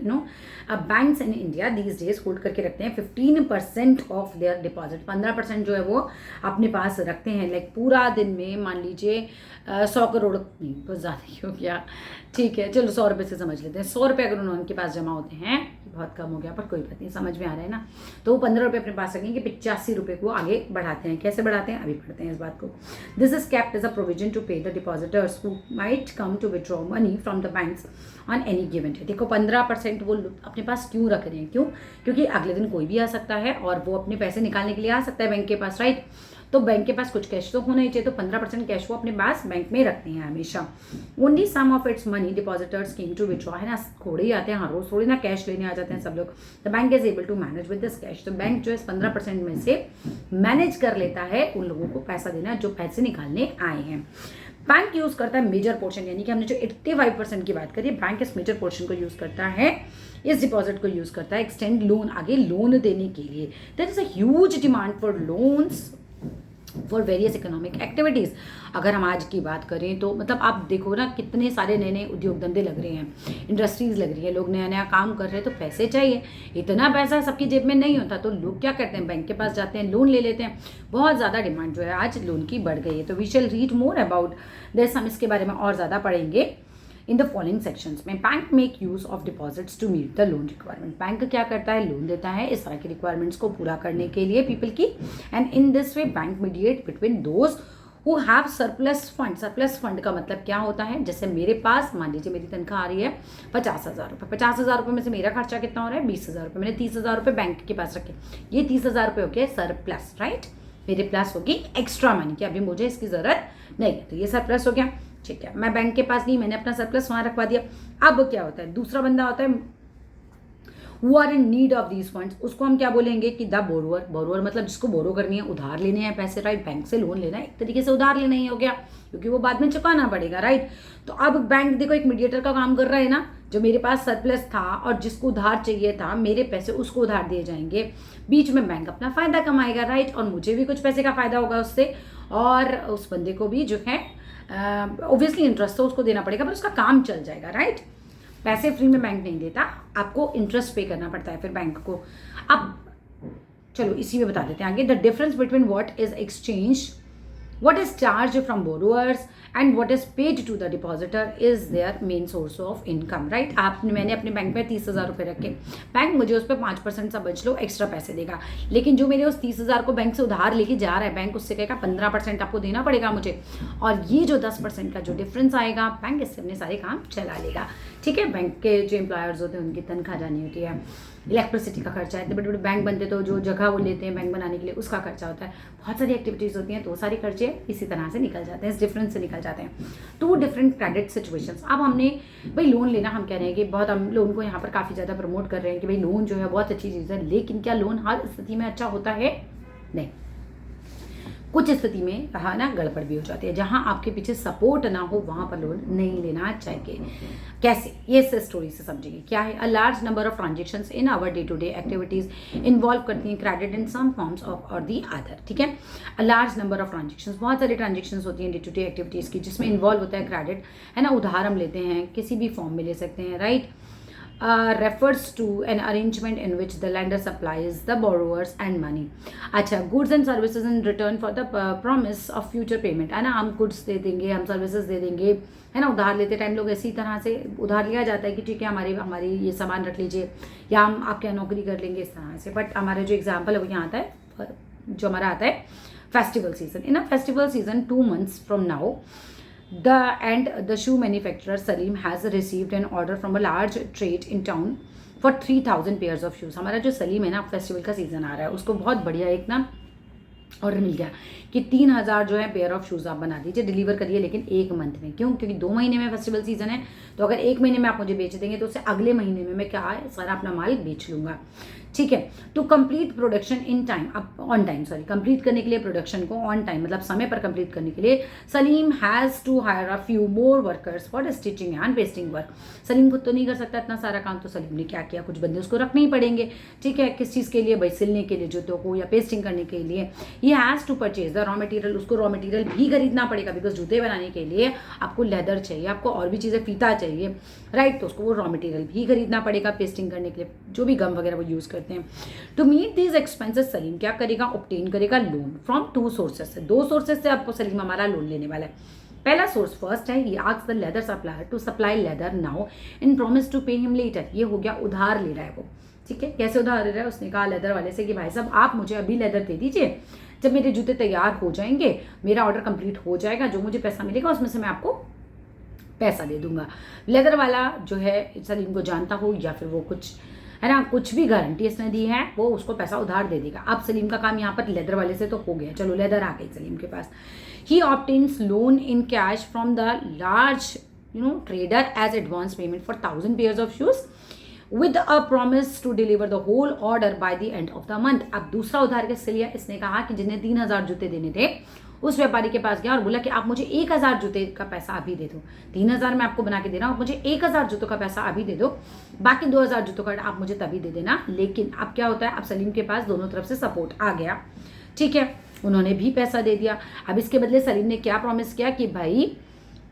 banks in India these days hold करके रखते हैं 15% ऑफ देयर डिपॉजिट, 15% जो है वो अपने पास रखते हैं। लाइक पूरा दिन में मान लीजिए 100 करोड़, नहीं कुछ ज़्यादा ही हो गया, ठीक है चलो 100 रुपये से समझ लेते हैं। 100 रुपये अगर उनके पास जमा होते हैं, बहुत कम हो गया पर कोई बात नहीं, समझ में आ रहा है ना। तो वो 15 रुपये अपने पास रखेंगे, 85 रुपये को आगे बढ़ाते हैं। कैसे बढ़ाते हैं, अभी पढ़ते हैं इस बात को। This is kept as a provision to pay the depositors who might come to withdraw money from the banks on any given day. देखो 15% वो अपने पास क्यों रख रहे हैं, क्यों, क्योंकि अगले दिन कोई भी आ सकता है और वो अपने पैसे निकालने के लिए आ सकता है बैंक के पास, राइट। तो बैंक के पास कुछ कैश तो होना ही चाहिए, तो 15% कैश वो अपने पास बैंक में रखते हैं हमेशा। Only some of its money depositors came to withdraw, है ना, थोड़े ही आते हैं, हाँ रोज थोड़ी ना कैश लेने आ जाते हैं सब लोग। The bank is able to manage with this cash, तो बैंक जो है 15% में से मैनेज कर लेता है उन लोगों को पैसा देना जो पैसे निकालने आए हैं। बैंक यूज करता है मेजर पोर्शन, यानी कि हमने जो 85% की बात करी, बैंक इस मेजर पोर्शन को यूज करता है, इस डिपॉजिट को यूज करता है एक्सटेंड लोन, आगे लोन देने के लिए। There is a huge demand for loans for various economic activities. अगर हम आज की बात करें तो मतलब आप देखो ना कितने सारे नए नए उद्योग धंधे लग रहे हैं, इंडस्ट्रीज़ लग रही है, लोग नया नया काम कर रहे हैं, तो पैसे चाहिए। इतना पैसा सबकी जेब में नहीं होता, तो लोग क्या करते हैं, बैंक के पास जाते हैं, लोन ले लेते हैं। बहुत ज़्यादा डिमांड जो है आज लोन की बढ़ गई है। तो we shall read more about this, हम इसके बारे में और ज़्यादा पढ़ेंगे इन द फॉलोइंग सेक्शंस में। Bank make use of deposits to meet the loan requirement, bank क्या करता है, लोन देता है इस तरह की रिक्वायरमेंट्स को पूरा करने के लिए पीपल की। And in this way bank mediate between those who have surplus fund. Surplus fund का मतलब क्या होता है, जैसे मेरे पास मान लीजिए मेरी तनख्वाह आ रही है 50,000 रुपये, 50,000 रुपये में से मेरा खर्चा कितना हो रहा है 20,000 रुपये, मैंने 30,000 रुपये बैंक के पास रखे, ये 30,000 रुपये हो गए सरप्लस, राइट। मेरे प्लस होगी एक्स्ट्रा मनी कि अभी मुझे इसकी ज़रूरत नहीं है, तो ये सरप्लस हो गया, ठीक है। मैं बैंक के पास नहीं, मैंने अपना सरप्लस वहाँ रखवा दिया। अब क्या होता है, दूसरा बंदा होता है who are in need of these funds, उसको हम क्या बोलेंगे कि द बोरोअर। बोरोअर मतलब जिसको बोरो करनी है, उधार लेने हैं पैसे, राइट। बैंक से लोन लेना है, एक तरीके से उधार लेना ही हो गया, क्योंकि वो बाद में चुकाना पड़ेगा, राइट। तो अब बैंक देखो एक मीडिएटर का काम कर रहा है ना, जो मेरे पास सरप्लस था और जिसको उधार चाहिए था, मेरे पैसे उसको उधार दिए जाएंगे, बीच में बैंक अपना फायदा कमाएगा, राइट। और मुझे भी कुछ पैसे का फायदा होगा उससे, और उस बंदे को भी जो है ऑब्वियसली इंटरेस्ट तो उसको देना पड़ेगा, पर उसका काम चल जाएगा, राइट। पैसे फ्री में बैंक नहीं देता, आपको इंटरेस्ट पे करना पड़ता है फिर बैंक को। अब चलो इसी में बता देते हैं आगे, the difference between what is exchange, what is charged from borrowers and what is paid to the depositor is their main source of income, right। मैंने अपने बैंक में 30,000 रुपये रखे, बैंक मुझे उस पर 5% सा बच लो एक्स्ट्रा पैसे देगा, लेकिन जो मेरे उस 30,000 को बैंक से उधार लेके जा रहा है, बैंक उससे कहेगा 15% आपको देना पड़ेगा मुझे, और ये जो 10% का जो डिफरेंस आएगा, बैंक इससे अपने सारे काम चला लेगा, ठीक है। बैंक के जो एम्प्लॉयर्स होते हैं उनकी तनख्वाह जानी होती है, इलेक्ट्रिसिटी का खर्चा है, इतने बड़े बड़े बैंक बनते तो जो जगह वो लेते हैं बैंक बनाने के लिए उसका खर्चा होता है, बहुत सारी एक्टिविटीज़ होती हैं, तो सारे खर्चे इसी तरह से निकल जाते हैं, इस डिफरेंस से निकल जाते हैं। Two different credit situations. अब हमने भाई लोन लेना, हम कह रहे हैं कि बहुत, हम लोन को यहाँ पर काफ़ी ज़्यादा प्रमोट कर रहे हैं कि भाई लोन जो है बहुत अच्छी चीज़ है, लेकिन क्या लोन हर स्थिति में अच्छा होता है? नहीं, कुछ स्थिति में कहा ना गड़बड़ भी हो जाती है, जहां आपके पीछे सपोर्ट ना हो वहां पर लोन नहीं लेना चाहिए। कैसे, ये इस स्टोरी से समझेंगे। क्या है, a large number of transactions in our day to day activities involve करती हैं credit in some forms of or the other, ठीक है। A large number of transactions, बहुत सारी ट्रांजेक्शंस होती हैं डे टू डे एक्टिविटीज़ की, जिसमें इन्वॉल्व होता है क्रेडिट, है ना, उधार हम लेते हैं, किसी भी फॉर्म में ले सकते हैं, right. refers to an arrangement in which the lender supplies the borrowers and money। अच्छा, goods and services in return for the promise of future payment, है ना, हम goods दे देंगे, हम services दे देंगे, है ना। उधार लेते टाइम लोग इसी तरह से उधार लिया जाता है कि ठीक है हमारी ये सामान रख लीजिए, या हम आपके यहाँ नौकरी कर लेंगे, इस तरह से। बट हमारा जो एग्जाम्पल है वो यहाँ आता है, जो हमारा आता है festival season. In a festival season 2 months from now, the shoe manufacturer Salim has received an order from a large trade in town for 3,000 pairs of shoes। हमारा जो सलीम है ना, फेस्टिवल का सीजन आ रहा है, उसको बहुत बढ़िया एक ना ऑर्डर मिल गया कि 3,000 जो है पेयर ऑफ शूज़ आप बना दीजिए, डिलीवर करिए, लेकिन 1 मंथ में। क्यों? क्योंकि 2 महीने में फेस्टिवल सीजन है, तो अगर 1 महीने में आप मुझे बेच देंगे तो उससे अगले महीने में मैं क्या है सारा अपना माल बेच लूँगा, ठीक है। To complete production in time, अब ऑन टाइम, सॉरी, कंप्लीट करने के लिए प्रोडक्शन को ऑन टाइम मतलब समय पर कंप्लीट करने के लिए Salim has to hire a few more workers for stitching and pasting work. Salim खुद तो नहीं कर सकता इतना सारा काम, तो सलीम ने क्या किया, कुछ बंदे उसको रखने ही पड़ेंगे, ठीक है। किस चीज़ के लिए? भाई सिलने के लिए जूतों को, या पेस्टिंग करने के लिए। He has to purchase the raw material, उसको रॉ मटेरियल भी खरीदना पड़ेगा, बिकॉज जूते बनाने के लिए आपको लेदर चाहिए, आपको और भी चीज़ें, फीता चाहिए, राइट। तो उसको वो रॉ मटेरियल भी खरीदना पड़ेगा पेस्टिंग करने के लिए, जो भी गम वगैरह वो यूज़ करते हैं। To meet these expenses Salim क्या करेगा, ऑब्टेन करेगा लोन फ्रॉम 2 सोर्सेस से। 2 सोर्सेस से आपको सलीम हमारा लोन लेने वाला है। पहला सोर्स फर्स्ट है, he asks the leather supplier to supply leather now in promise to pay him later. ये हो गया उधार ले रहा है वो, ठीक है। कैसे उधार ले रहा है? उसने कहा लेदर वाले से कि भाई साहब आप मुझे अभी लेदर दे दीजिए, जब मेरे जूते तैयार हो जाएंगे, मेरा ऑर्डर कंप्लीट हो जाएगा, जो मुझे पैसा मिलेगा उसमें से मैं आपको पैसा दे दूंगा। लेदर वाला जो है सलीम को जानता हो, या फिर वो कुछ है ना, कुछ भी गारंटी इसने दी है, वो उसको पैसा उधार दे देगा। अब सलीम का काम यहाँ पर लेदर वाले से तो हो गया, चलो लेदर आ गई सलीम के पास। He obtains loan in cash from the large trader as advance payment for 1,000 pairs of shoes with a promise to deliver the whole order by the end of the month. अब दूसरा उधार किससे लिया? इसने कहा कि जिन्हें 3,000 जूते देने थे, उस व्यापारी के पास गया और बोला कि आप मुझे 1,000 जूते का पैसा अभी दे दो, 3,000 मैं आपको बना के दे रहा हूँ, मुझे 1,000 जूतों का पैसा अभी दे दो, बाकी 2,000 जूतों का आप मुझे तभी दे देना। लेकिन अब क्या होता है, अब सलीम के पास दोनों तरफ से सपोर्ट आ गया, ठीक है, उन्होंने भी पैसा दे दिया। अब इसके बदले सलीम ने क्या प्रॉमिस किया कि भाई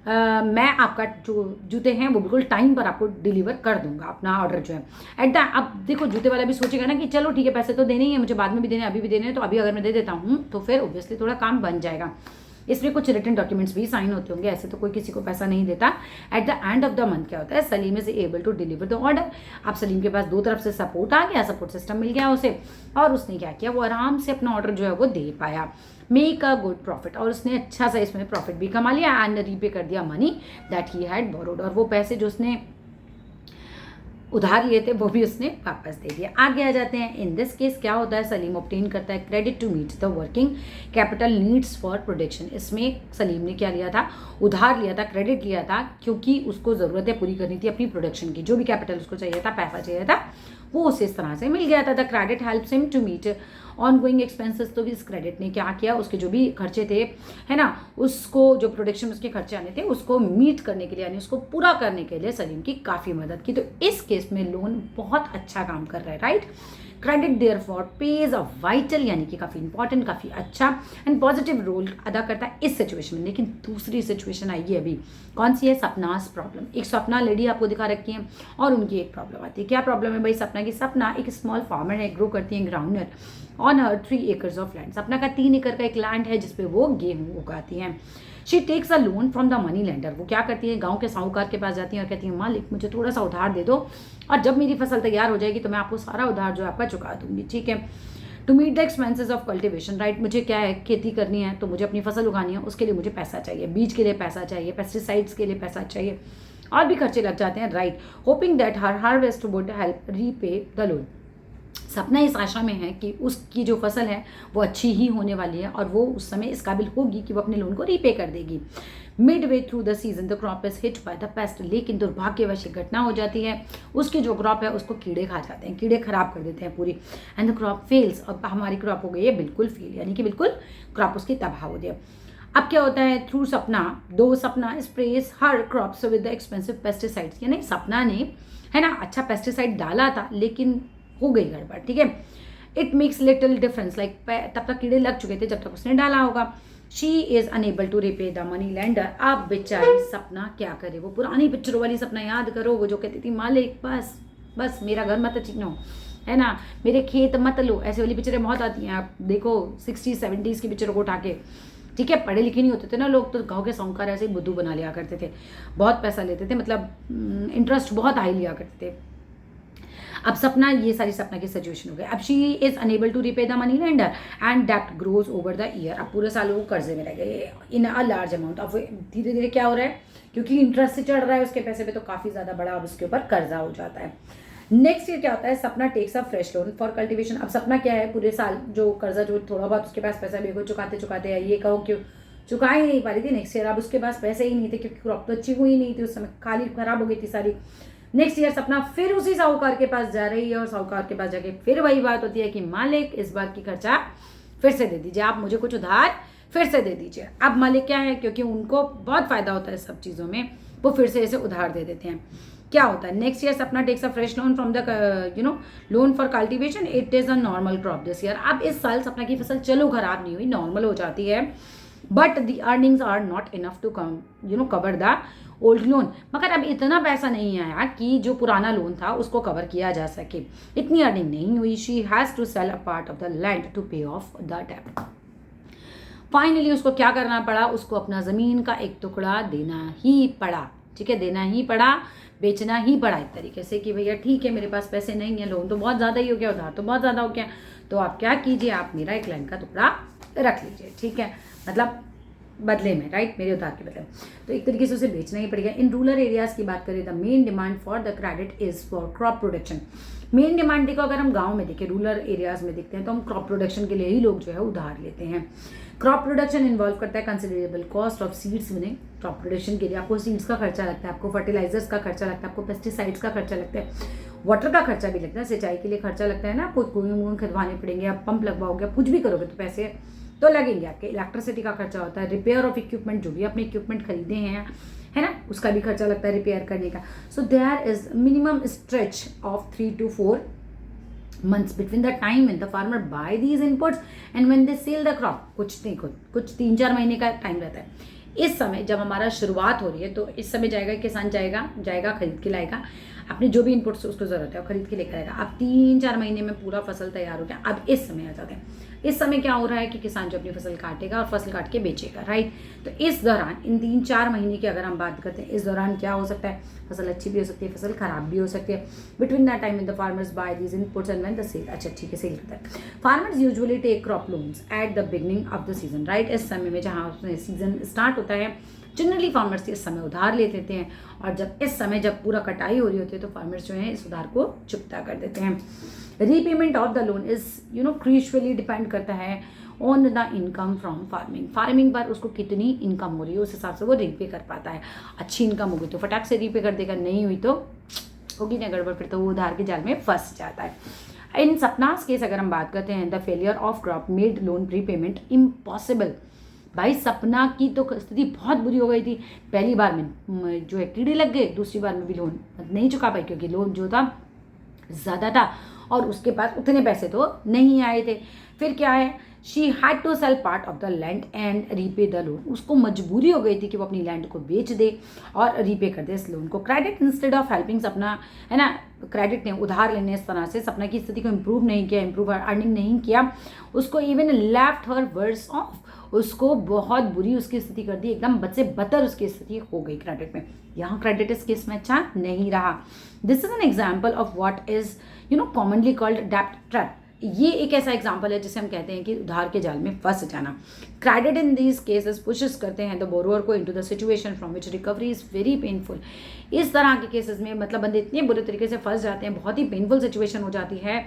मैं आपका जो जूते हैं वो बिल्कुल टाइम पर आपको डिलीवर कर दूंगा, अपना ऑर्डर जो है एट द। अब देखो जूते वाला भी सोचेगा ना कि चलो ठीक है पैसे तो देने ही है, मुझे बाद में भी देने, अभी भी देने हैं, तो अभी अगर मैं दे देता हूँ तो फिर ऑब्वियसली थोड़ा काम बन जाएगा। इसमें कुछ रिटन डॉक्यूमेंट्स भी साइन होते होंगे, ऐसे तो कोई किसी को पैसा नहीं देता। At the end of the month क्या होता है, Salim is able to deliver the order. अब सलीम के पास दो तरफ से सपोर्ट आ गया, सपोर्ट सिस्टम मिल गया उसे, और उसने क्या किया, वो आराम से अपना ऑर्डर जो है वो दे पाया, मेक अ गुड प्रॉफिट, और उसने अच्छा सा इसमें प्रॉफिट भी कमा लिया एंड रीपे कर दिया money that he had borrowed, और वो पैसे जो उसने उधार लिए थे वो भी उसने वापस दे दिया। आगे आ जाते हैं। इन दिस केस क्या होता है, सलीम ऑब्टेन करता है credit to meet the working capital needs for production. इसमें सलीम ने क्या लिया था, उधार लिया था, क्रेडिट लिया था, क्योंकि उसको ज़रूरतें पूरी करनी थी अपनी प्रोडक्शन की। जो भी कैपिटल उसको चाहिए था, पैसा चाहिए था, वो उसे इस तरह से मिल गया था। The credit helps him to meet ongoing expenses. तो भी इस क्रेडिट ने क्या किया, उसके जो भी खर्चे थे, है ना, उसको जो प्रोडक्शन में उसके खर्चे आने थे उसको मीट करने के लिए, यानी उसको पूरा करने के लिए सलीम की काफ़ी मदद की। तो इस केस में लोन बहुत अच्छा काम कर रहा है, right. Credit therefore plays a vital, यानी कि काफ़ी इंपॉर्टेंट, काफ़ी अच्छा एंड पॉजिटिव रोल अदा करता है इस सिचुएशन में। लेकिन दूसरी सिचुएशन आएगी अभी, कौन सी है, सपनास प्रॉब्लम। एक सपना लेडी आपको दिखा रखी है और उनकी एक प्रॉब्लम आती है। क्या प्रॉब्लम है भाई सपना की, सपना एक स्मॉल फार्मर है, ग्रो करती है groundnut on her 3 acres of land. सपना का 3 एकड़ का एक लैंड है जिसपे वो गेहूँ उगाती हैं। She takes a loan from the money lender. वो क्या करती है, गांव के साहूकार के पास जाती है और कहती है, मालिक मुझे थोड़ा सा उधार दे दो और जब मेरी फसल तैयार हो जाएगी तो मैं आपको सारा उधार जो आपका चुका दूंगी, ठीक है। To meet the expenses of cultivation, right. मुझे क्या है, खेती करनी है तो मुझे अपनी फसल उगानी है, उसके लिए मुझे पैसा चाहिए, बीज के लिए पैसा चाहिए, पेस्टिसाइड्स के लिए पैसा चाहिए, और भी खर्चे लग जाते हैं, right. Hoping that her harvest would help repay the loan. सपना इस आशा में है कि उसकी जो फसल है वो अच्छी ही होने वाली है और वो उस समय इस काबिल होगी कि वो अपने लोन को रीपे कर देगी। Mid way through the season the crop is hit by the paste. लेकिन दुर्भाग्यवश एक घटना हो जाती है, उसकी जो क्रॉप है उसको कीड़े खा जाते हैं, कीड़े खराब कर देते हैं पूरी, एंड द क्रॉप फेल्स। अब हमारी क्रॉप हो गई है बिल्कुल फेल, यानी कि बिल्कुल क्रॉप उसकी तबाह हो गई। अब क्या होता है, थ्रू सपना दो सपना स्प्रेस हर crops with the expensive pesticides. यानी सपना ने, है ना, अच्छा पेस्टिसाइड डाला था लेकिन हो गई गड़बड़, ठीक है। It makes little difference, like तब तक कीड़े लग चुके थे जब तक उसने डाला होगा। She is unable to repay the money lender. अब बेचारी सपना क्या करे, वो पुरानी पिक्चरों वाली सपना याद करो, वो जो कहती थी, मालिक बस बस मेरा घर मत छीनो, है ना, मेरे खेत मत लो। ऐसे वाली पिक्चरें बहुत आती हैं, आप देखो 60-70s की पिक्चरों को उठा के, ठीक है। पढ़े लिखे नहीं होते थे ना लोग, तो गाँव के साहूकार ऐसे ही बुद्धू बना लिया करते थे, बहुत पैसा लेते थे, मतलब इंटरेस्ट बहुत हाई लिया करते थे। अब सपना, ये सारी सपना की सिचुएशन हो गई। अब she is unable to repay the money lender and debt grows over the year. अब पूरे साल वो कर्जे में रह गए इन अ लार्ज अमाउंट। अब धीरे धीरे क्या हो रहा है, क्योंकि इंटरेस्ट से चढ़ रहा है उसके पैसे पे, तो काफ़ी ज़्यादा बड़ा अब उसके ऊपर कर्जा हो जाता है। नेक्स्ट ईयर क्या होता है, Sapna takes a fresh loan for cultivation. अब सपना क्या है, पूरे साल जो कर्जा, जो थोड़ा बहुत उसके पास पैसा भी चुकाते चुकाते है, ये कहो क्यों चुका ही नहीं पा रही थी। नेक्स्ट ईयर अब उसके पास पैसे ही नहीं थे, क्योंकि क्रॉप तो अच्छी हुई नहीं थी उस समय, खाली खराब हो गई थी सारी। नेक्स्ट ईयर सपना फिर उसी साहूकार के पास जा रही है और साहूकार के पास जाके फिर वही बात होती है कि मालिक इस बार की खर्चा फिर से दे दीजिए, आप मुझे कुछ उधार फिर से दे दीजिए। अब मालिक क्या है, क्योंकि उनको बहुत फायदा होता है सब चीज़ों में, वो फिर से इसे उधार दे देते हैं। क्या होता है, next year Sapna takes a fresh loan from the loan for cultivation. It is a normal crop this year. अब इस साल सपना की फसल चलो खराब नहीं हुई, नॉर्मल हो जाती है, but the earnings are not enough to cover the old loan. मगर अब इतना पैसा नहीं आया कि जो पुराना लोन था उसको कवर किया जा सके, इतनी अर्निंग नहीं हुई। She has to sell a part of the land to pay off the debt. Finally उसको क्या करना पड़ा, उसको अपना ज़मीन का एक टुकड़ा देना ही पड़ा, ठीक है, देना ही पड़ा, बेचना ही पड़ा एक तरीके से कि भैया ठीक है मेरे पास पैसे नहीं है, लोन तो बहुत ज़्यादा ही हो गया, उधार तो बहुत ज़्यादा हो गया, तो आप क्या कीजिए, आप मेरा एक लैंड का टुकड़ा रख लीजिए, ठीक है, मतलब बदले में, राइट, मेरे उधार के बदले। तो एक तरीके से उसे बेचना ही पड़ेगा। इन रूरल एरियाज़ की बात करें, the main demand for the credit is for crop production. Main demand देखो, अगर हम गांव में देखें, रूरल एरियाज़ में देखते हैं, तो हम क्रॉप प्रोडक्शन के लिए ही लोग जो है उधार लेते हैं। क्रॉप प्रोडक्शन इन्वॉल्व करता है considerable cost of seeds winning. Crop production के लिए आपको सीड्स का खर्चा लगता है, आपको फर्टिलाइजर्स का खर्चा लगता है, आपको पेस्टिसाइड्स का खर्चा लगता है, वाटर का खर्चा भी लगता है, सिंचाई के लिए खर्चा लगता है ना, आपको कुएं खिलवाने पड़ेंगे, आप पंप लगवाओगे, आप कुछ भी करोगे तो पैसे तो लगेंगे आपके। इलेक्ट्रिसिटी का खर्चा होता है, रिपेयर ऑफ इक्विपमेंट, जो भी आपने इक्विपमेंट खरीदे हैं, है ना, उसका भी खर्चा लगता है रिपेयर करने का। So there is minimum stretch of 3 to 4 months between the time when the farmer buy these inputs and when they sell the crop। कुछ 3-4 महीने का टाइम रहता है। इस समय जब हमारा शुरुआत हो रही है, तो इस समय जाएगा किसान, जाएगा खरीद के लाएगा। अपने जो भी इनपुट्स उसको ज़रूरत है वो खरीद के लेकर आएगा। अब 3-4 महीने में पूरा फसल तैयार हो गया। अब इस समय आ जाते हैं। इस समय क्या हो रहा है कि किसान जो अपनी फसल काटेगा और फसल काट के बेचेगा, राइट। तो इस दौरान इन 3-4 महीने की अगर हम बात करते हैं, इस दौरान क्या हो सकता है, फसल अच्छी भी हो सकती है, फसल खराब भी हो सकती है। Between that time the farmers buy these inputs and when the sale, अच्छा ठीक है, सेल करता है। Farmers usually take crop loans at the beginning of the season, right. इस समय में जहाँ सीजन स्टार्ट होता है, जनरली फार्मर्स इस समय उधार ले लेते हैं, और जब इस समय जब पूरा कटाई हो रही होती है तो फार्मर्स जो है इस उधार को चुकता कर देते हैं। Repayment of the loan is crucially depend करता है on the income from farming पर उसको कितनी इनकम हो रही है, उस हिसाब से वो रीपे कर पाता है। अच्छी इनकम होगी तो फटाक से रीपे कर देगा, नहीं हुई तो होगी ना गड़बड़, फिर तो वो उधार के जाल में फंस जाता है। इन सपनास केस अगर हम बात करते हैं, the failure of crop made loan prepayment impossible. भाई सपना की तो स्थिति बहुत बुरी हो गई थी। पहली बार में जो है कीड़े लग गए, दूसरी बार में भी लोन नहीं चुका पाई क्योंकि लोन जो था ज़्यादा था और उसके पास उतने पैसे तो नहीं आए थे। फिर क्या है, she had to sell part of the land and repay the loan. उसको मजबूरी हो गई थी कि वो अपनी लैंड को बेच दे और रीपे कर दे इस लोन को। क्रेडिट इंस्टेड ऑफ हेल्पिंग सपना, है ना, क्रेडिट ने उधार लेने इस तरह से सपना की स्थिति को इम्प्रूव नहीं किया, इम्प्रूव अर्निंग नहीं किया, उसको even left her worse off, उसको बहुत बुरी उसकी स्थिति कर दी, एकदम बद से बदतर उसकी स्थिति हो गई क्रेडिट में। यहाँ क्रेडिट इस केस में अच्छा नहीं रहा। This is an example of what is commonly called डेब्ट ट्रैप। ये एक ऐसा एग्जाम्पल है जिसे हम कहते हैं कि उधार के जाल में फंस जाना। Credit in these cases pushes करते हैं द बोरोअर को into the situation from which recovery is very painful. इस तरह के केसेस में मतलब बंदे इतने बुरे तरीके से फंस जाते हैं, बहुत ही पेनफुल सिचुएशन हो जाती है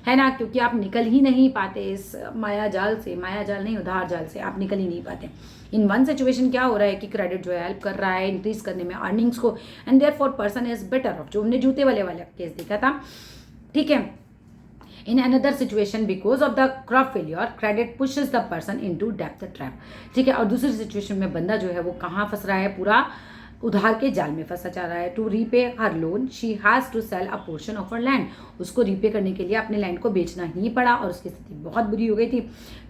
ना, क्योंकि आप निकल ही नहीं पाते इस माया जाल से, माया जाल नहीं उधार जाल से आप निकल ही नहीं पाते। इन वन सिचुएशन क्या हो रहा है कि क्रेडिट जो है हेल्प कर रहा है इंक्रीज करने में अर्निंग्स को, and therefore person is better of, जो हमने जूते वाले वाला केस देखा था, ठीक है। In another situation, because of the crop failure, credit pushes the person into debt trap, ठीक है। और दूसरी सिचुएशन में बंदा जो है वो कहाँ फंस रहा है, पूरा उधार के जाल में फंसा जा रहा है। To repay her loan she has to sell a portion of her land, उसको रीपे करने के लिए अपने लैंड को बेचना ही पड़ा और उसकी स्थिति बहुत बुरी हो गई थी।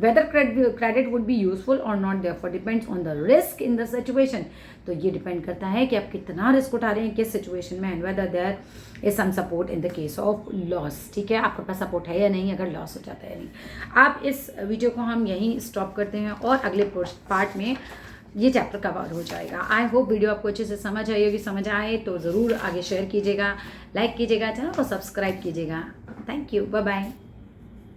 Whether credit would be useful or not, therefore depends on the risk in the situation. तो ये डिपेंड करता है कि आप कितना रिस्क उठा रहे हैं किस सिचुएशन में, and whether there is some support in the case of loss, ठीक है। आपके पास सपोर्ट है या नहीं अगर लॉस हो जाता है या नहीं। आप इस वीडियो को हम यहीं स्टॉप करते हैं और अगले पार्ट में ये चैप्टर कवर हो जाएगा। आई होप वीडियो आपको अच्छे से समझ आई होगी। समझ आए तो ज़रूर आगे शेयर कीजिएगा, लाइक कीजिएगा, चैनल को सब्सक्राइब कीजिएगा। Thank you, bye bye.